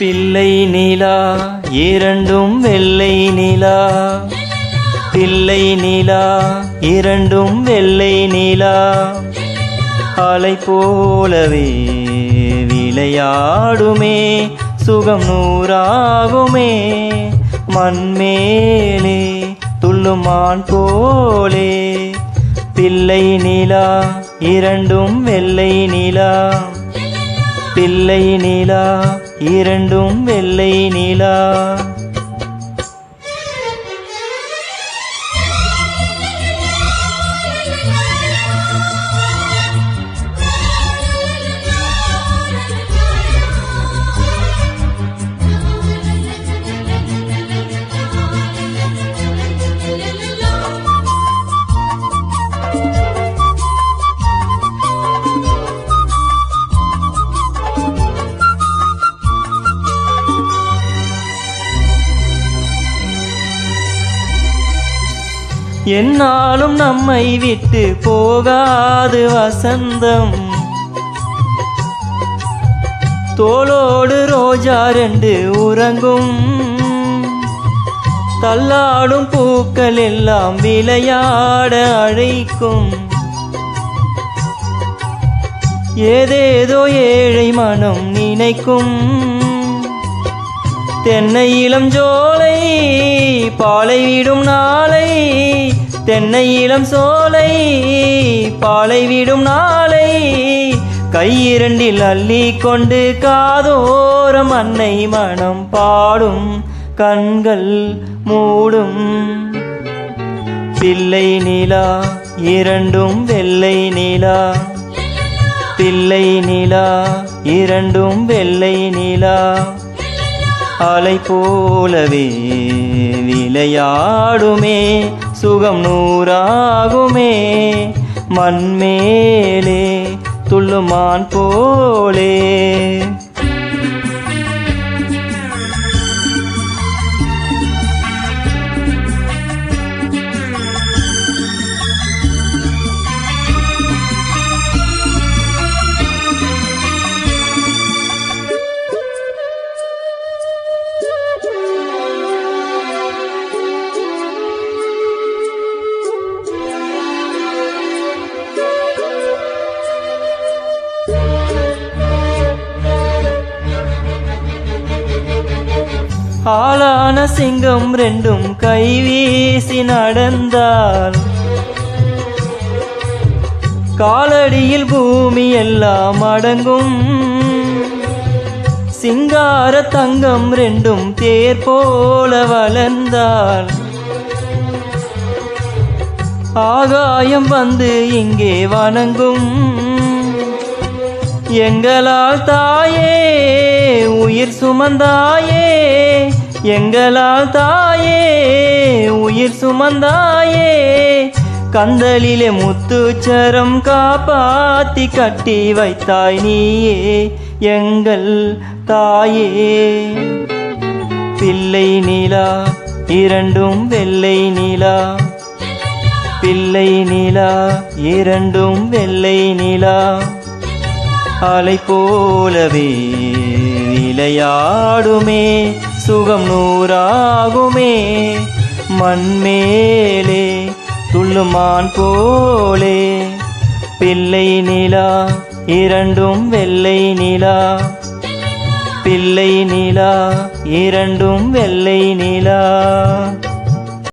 பிள்ளை நிலா இரண்டும் வெள்ளை நிலா, பிள்ளை நிலா இரண்டும் வெள்ளை நிலா, அலை போலவே விளையாடுமே சுகம் நூறாகுமே, மண்மேலே துள்ளுமான் போலே. பிள்ளை நிலா இரண்டும் வெள்ளை நிலா, பிள்ளை நிலா இரண்டும் வெள்ளை நிலா. என்னாலும் நம்மை விட்டு போகாது வசந்தம், தோளோடு ரோஜா ரெண்டு உறங்கும், தள்ளாடும் பூக்கள் எல்லாம் விளையாட அழைக்கும். ஏதேதோ ஏழை மனம் நினைக்கும், தென்னை இளம் ஜோலை பாலை விடும் நாளை, தென்னை இளம் சோலை பாலை விடும் நாளை, கையிரண்டில் அள்ளி கொண்டு காதோரம் அன்னை மனம் பாடும் கண்கள் மூடும். பிள்ளை நிலா இரண்டும் வெள்ளை நிலா, பிள்ளை நிலா இரண்டும் வெள்ளை நிலா, அலை போலவே விளையாடுமே சுகம் நூறாகுமே, மண்மேலே துள்ளுமான் போலே. ஆளான சிங்கம் ரெண்டும் கைவீசி நடந்தால், காலடியில் பூமி எல்லாம் அடங்கும், சிங்கார தங்கம் ரெண்டும் தேர் போல வளர்ந்தால், ஆகாயம் வந்து இங்கே வணங்கும். எங்களால் தாயே உயிர் சுமந்தாயே, எங்களால் தாயே உயிர் சுமந்தாயே, கந்தலிலே முத்துச்சரம் காப்பாத்தி கட்டி வைத்தாய் நீயே எங்கள் தாயே. பிள்ளை நிலா இரண்டும் வெள்ளை நிலா, பிள்ளை நிலா இரண்டும் வெள்ளை நிலா, அலை போலவே விளையாடுமே சுகம் நூறாகுமே, மண்மேலே துள்ளுமான் போலே. பிள்ளை நிலா இரண்டும் வெள்ளை நிலா, பிள்ளை நிலா இரண்டும் வெள்ளை நிலா.